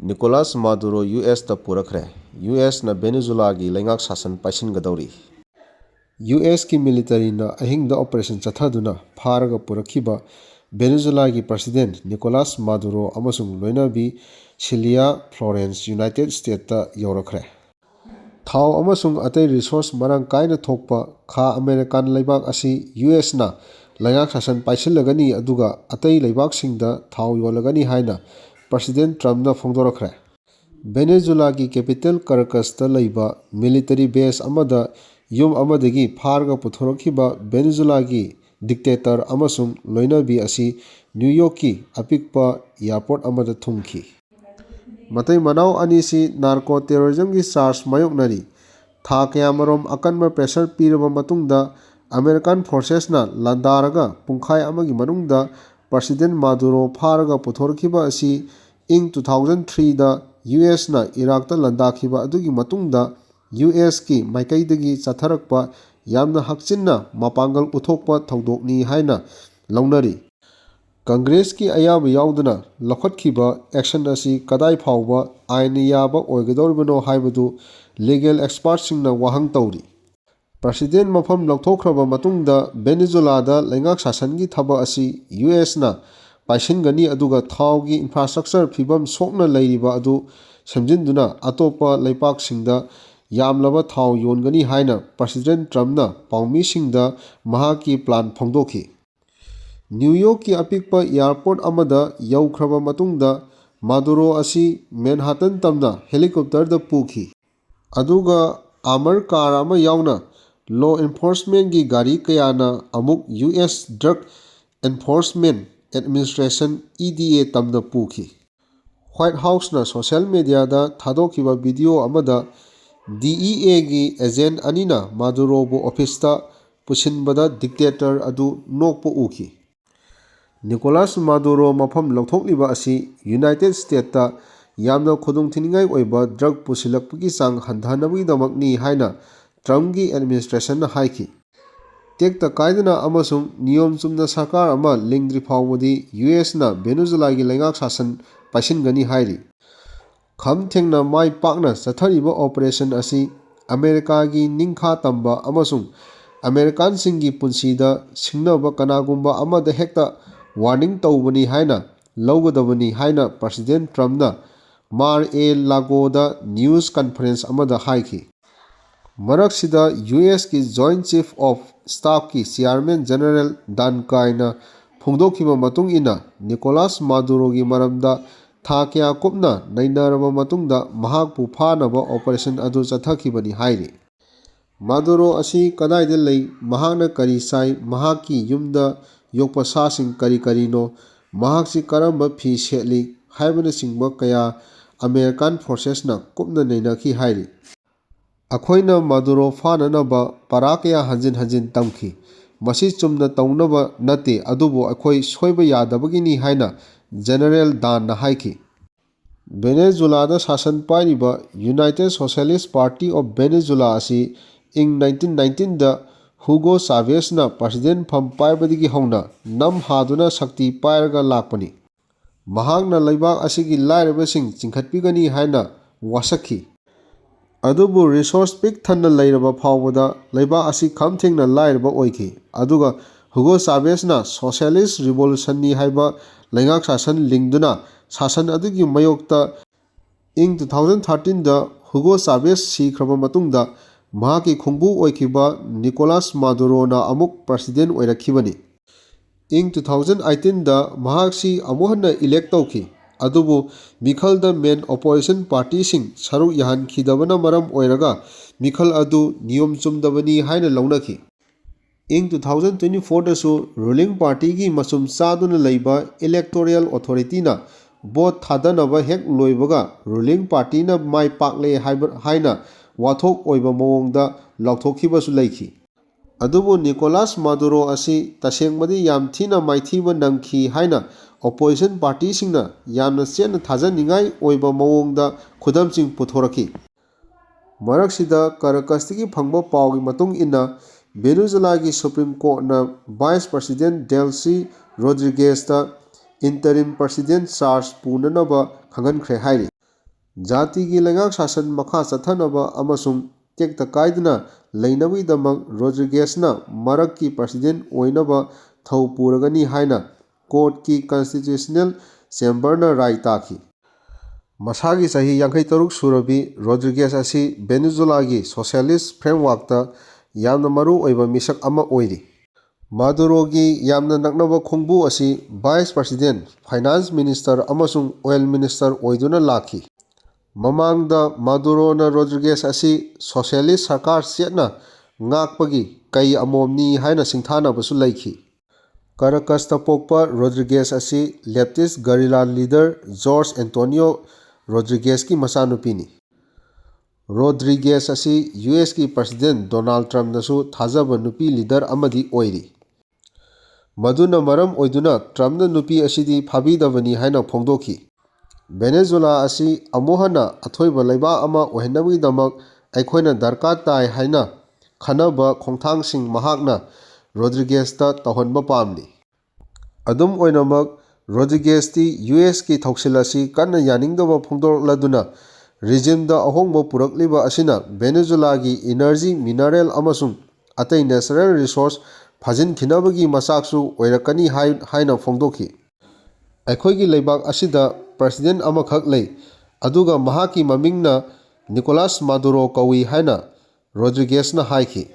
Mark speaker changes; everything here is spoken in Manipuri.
Speaker 1: Nicolas Maduro US ta purakre. US na Venezuela gi lengak sasan paisingadori. US ki military na ahingda operation chathaduna pharaga purakhiba Venezuela gi president Nicolas Maduro amasung loinabi Cilia Florence United States ta yorakre. Thau amasung atai resource marang kaina thokpa kha American leibak asi US na lengak sasan paisilagani aduga atai leibak singda thau yolagani haina President Trump na phongdorakre. Venezuela ki capital Caracas ta leiba military base amada yum amadagi pharga puthorokhiba Venezuela ki dictator amasung loinabi asi New York ki apikpa airport amada thumki. Matai manau anisi narco terrorism ki charge mayoknari. Tha kayamarom akanba pressure piraba matungda American forces na landaraga pungkhai amagi manungda President Maduro pharaga puthorokhiba asi ing 2003 da US na Iraq ta landakhiba adugi matungda US ki maikaidagi chatharakpa yamna hakchinna mapangal uthokpa thodokni haina launari. Congress ki ayaba yauduna lakhatkhiba action asi kadai phawba aina yaba oigadoribano haibadu legal experts singna wahang tawri. President mafam lakthokraba matungda Venezuela da lengak sasan gi thaba asi US na paisingani aduga thau gi infrastructure phibam sokna leiriba adu semjinduna atopa leipak singda yamlaba thau yongani haina President Trump na paumi singda mahaki plan phongdokhi. New York ki apikpa airport amada yaukhraba matungda Maduro asi Manhattan tamna helicopter da pukhi. Aduga armor car ama yauna law enforcement gi gari kayana amuk US Drug Enforcement Administration EDA tamna pukhi. White House na social media da thadokhiba video amada DEA gi agent anina Maduro bu office ta pusinbada dictator adu nokpo ukhi. Nicolas Maduro mafam lauthokliba asi United States ta yamna khudung thiningai oiba drug pusilakpagi sang handhanabagi damakni haina Trump gi administration na haiki. Tekta kaidana amasung niyom chumna sarkar ama lingdri phawmodi US na Venezuela gi lengak sasan paisingani hairi. Kham thengna mai pakna chathariba operation asi America gi ningkha tamba amasung American singi punsida singnaba kanagumba amada hekta warning tawbani haina lawgadabani haina President Trump na Mar-a-Lago da news conference amada haiki. Maraksida US ki Joint Chief of Staff ki Chairman General Dan Kaina phongdokhiba matung ina Nicolas Maduro gi maramda tha kya kupna nainaraba matungda mahakpu phanaba operation adu chathakibani hairi. Maduro asi kadaida lei mahakna kari sai mahaki yumda yokpa sasing kari karino mahaksi karamba phi setli haibana singba kaya American forces na kupna nainakhi hairi. Akhoina Maduro phananaba parakaya hanjin hanjin tamkhi. Masi chumna taunaba nate adubo akhoi soiba yadabagini haina General Dan na haiki. Venezuela da sasan pairiba United Socialist Party of Venezuela asi ing 1919 da Hugo Chavez na president pham paibadigi hauna nam haduna sakti pairaga lakpani. Mahakna leibak asigi lairabasing chingkhatpigani haina wasakhi. Adubu resource pik thanna leiraba phawbada leibak asi khamthengna lairaba oikhi. Aduga Hugo Chavez na Socialist Revolution ni haiba lengak sasan lingduna sasan adugi mayokta ing 2013 da Hugo Chavez sikhraba matungda mahaki khungbu oikhiba Nicolas Maduro na amuk president oirakhibani. Ing 2018 da mahaksi amuhanna elect tawki. Adubu Mikhal da main opposition party sing saruk yahan khidabana maram oiraga Mikhal adu niyom chumdabani haina launakhi. Ing 2024 da su ruling party gi masum chaduna leiba electoral authority na vote thadanaba hek loibaga ruling party na mai pakle haina wathok oiba mawongda lauthokhibasu leikhi. Adubu Nicolas Maduro asi tasengmadi yam thina maithiba nangkhi haina opposition party singna yamna chena thajaningai oiba mawongda khudamching puthorakhi. Maraksida Caracas tigi phangba pawgi matung ina Venezuela gi Supreme Court na Vice President Delcy Rodriguez ta interim president charge punanaba khangankhre hairi. ꯖꯥꯇꯤꯒꯤ ꯂꯩꯉꯥꯛ ꯁꯥꯁꯟ ꯃꯈꯥ ꯆꯠꯊꯅꯕ ꯑꯃꯁꯨꯡ ꯇꯦꯛꯇ ꯀꯥꯏꯗꯅ ꯂꯩꯅꯕꯒꯤꯗꯃꯛ ꯔꯣꯗ꯭ꯔꯤꯒꯦꯁꯅ ꯃꯔꯛꯀꯤ ꯄ꯭ꯔꯁꯤꯗꯦꯟ ꯑꯣꯏꯅꯕ ꯊꯧ ꯄꯨꯔꯒꯅꯤ ꯍꯥꯏꯅ ꯀꯣꯔꯠꯀꯤ ꯀꯟꯁꯇꯤꯇ꯭ꯌꯨꯁꯅꯦꯜ ꯆꯦꯝꯕꯔꯅ ꯔꯥꯏ ꯇꯥꯈꯤ꯫ ꯃꯁꯥꯒꯤ ꯆꯍꯤ 53 ꯁꯨꯔꯕꯤ ꯔꯣꯗ꯭ꯔꯤꯒꯦꯁ ꯑꯁꯤ ꯚꯦꯅꯦꯖꯨꯂꯥꯒꯤ ꯁꯣꯁꯤꯌꯦꯂꯤꯁꯠ ꯐ꯭ꯔꯦꯝꯋꯥꯔꯛꯇ ꯌꯥꯝꯅ ꯃꯔꯨ ꯑꯣꯏꯕ ꯃꯤꯁꯛ ꯑꯃ ꯑꯣꯏꯔꯤ꯫ ꯃꯥꯗꯨꯔꯣꯒꯤ ꯌꯥꯝꯅ ꯅꯛꯅꯕ ꯈꯣꯡꯕꯨ ꯑꯁꯤ ꯚꯥꯏꯁ ꯄ꯭ꯔꯁꯤꯗꯦꯟꯠ, ꯐꯥꯏꯅꯥꯟꯁ ꯃꯤꯅꯤꯁꯇꯔ ꯑꯃꯁꯨꯡ ꯑꯣꯏꯜ ꯃꯤꯅꯤꯁꯇꯔ ꯑꯣꯏꯗꯨꯅ ꯂꯥꯛꯈꯤ꯫ ꯃꯃꯥꯡꯗ ꯃꯥꯗꯨꯔꯣꯅ ꯔꯣꯗ꯭ꯔꯤꯒꯦꯁ ꯑꯁꯤ ꯁꯣꯁꯤꯌꯦꯂꯤꯁꯠ ꯁꯔꯀꯥꯔ ꯆꯦꯠꯅ ꯉꯥꯛꯄꯒꯤ ꯀꯩ ꯑꯃꯣꯝꯅꯤ ꯍꯥꯏꯅ ꯁꯤꯡꯊꯥꯅꯕꯁꯨ ꯂꯩꯈꯤ꯫ ꯀꯔꯥꯀꯁꯇ ꯄꯣꯛꯄ ꯔꯣꯗ꯭ꯔꯤꯒꯦꯁ ꯑꯁꯤ ꯂꯦꯞꯇꯤꯁꯠ ꯒꯔꯤꯂꯥ ꯂꯤꯗꯔ ꯖꯣꯔꯖ ꯑꯦꯟꯇꯣꯅꯤꯑꯣ ꯔꯣꯗ꯭ꯔꯤꯒꯦꯁꯀꯤ ꯃꯆꯥꯅꯨꯄꯤꯅꯤ꯫ ꯔꯣꯗ꯭ꯔꯤꯒꯦꯁ ꯑꯁꯤ ꯌꯨꯑꯦꯁꯀꯤ ꯄ꯭ꯔꯁꯤꯗꯦꯟꯠ ꯗꯣꯅꯥꯜꯗ ꯇ꯭ꯔꯝꯞꯅꯁꯨ ꯊꯥꯖꯕ ꯅꯨꯄꯤ ꯂꯤꯗꯔ ꯑꯃꯗꯤ ꯑꯣꯏꯔꯤ꯫ ꯃꯗꯨꯅ ꯃꯔꯝ ꯑꯣꯏꯗꯨꯅ ꯇ꯭ꯔꯝꯞꯅ ꯅꯨꯄꯤ ꯑꯁꯤꯗꯤ ꯐꯥꯕꯤꯗꯕꯅꯤ ꯍꯥꯏꯅ ꯐꯣꯡꯗꯣꯛꯈꯤ꯫ ꯚꯦꯅꯦꯖꯨꯂꯥ ꯑꯁꯤ ꯑꯃꯨꯛ ꯍꯟꯅ ꯑꯊꯣꯏꯕ ꯂꯩꯕꯥꯛ ꯑꯃ ꯑꯣꯏꯍꯟꯅꯕꯒꯤꯗꯃꯛ ꯑꯩꯈꯣꯏꯅ ꯗꯔꯀꯥꯔ ꯇꯥꯏ ꯍꯥꯏꯅ ꯈꯟꯅꯕ ꯈꯣꯡꯊꯥꯡꯁꯤꯡ ꯃꯍꯥꯛꯅ ꯔꯣꯗ꯭ꯔꯤꯒꯦꯁꯇ ꯇꯧꯍꯟꯕ ꯄꯥꯝꯂꯤ꯫ ꯑꯗꯨꯝ ꯑꯣꯏꯅꯃꯛ ꯔꯣꯗ꯭ꯔꯤꯒꯦꯁꯇꯤ ꯌꯨꯑꯦꯁꯀꯤ ꯊꯧꯁꯤꯜ ꯑꯁꯤ ꯀꯟꯅ ꯌꯥꯅꯤꯡꯗꯕ ꯐꯣꯡꯗꯣꯛꯂꯗꯨꯅ ꯔꯤꯖꯤꯝꯗ ꯑꯍꯣꯡꯕ ꯄꯨꯔꯛꯂꯤꯕ ꯑꯁꯤꯅ ꯚꯦꯅꯦꯖꯨꯂꯥꯒꯤ ꯏꯅꯔꯖꯤ, ꯃꯤꯅꯔꯦꯜ ꯑꯃꯁꯨꯡ ꯑꯇꯩ ꯅꯦꯆꯔꯦꯜ ꯔꯤꯁꯣꯔꯁ ꯐꯥꯖꯤꯟꯈꯤꯅꯕꯒꯤ ꯃꯆꯥꯛꯁꯨ ꯑꯣꯏꯔꯛꯀꯅꯤ ꯍꯥꯏꯅ ꯐꯣꯡꯗꯣꯛꯈꯤ꯫ ꯑꯩꯈꯣꯏꯒꯤ ꯂꯩꯕꯥꯛ ꯑꯁꯤꯗ ꯄ꯭ꯔꯁꯤꯗꯦꯟꯠ ꯑꯃꯈꯛ ꯂꯩ, ꯑꯗꯨꯒ ꯃꯍꯥꯛꯀꯤ ꯃꯃꯤꯡꯅ ꯅꯤꯀꯣꯂꯥꯁ ꯃꯥꯗꯨꯔꯣ ꯀꯧꯏ ꯍꯥꯏꯅ ꯔꯣꯗ꯭ꯔꯤꯒꯦꯁꯅ ꯍꯥꯏꯈꯤ꯫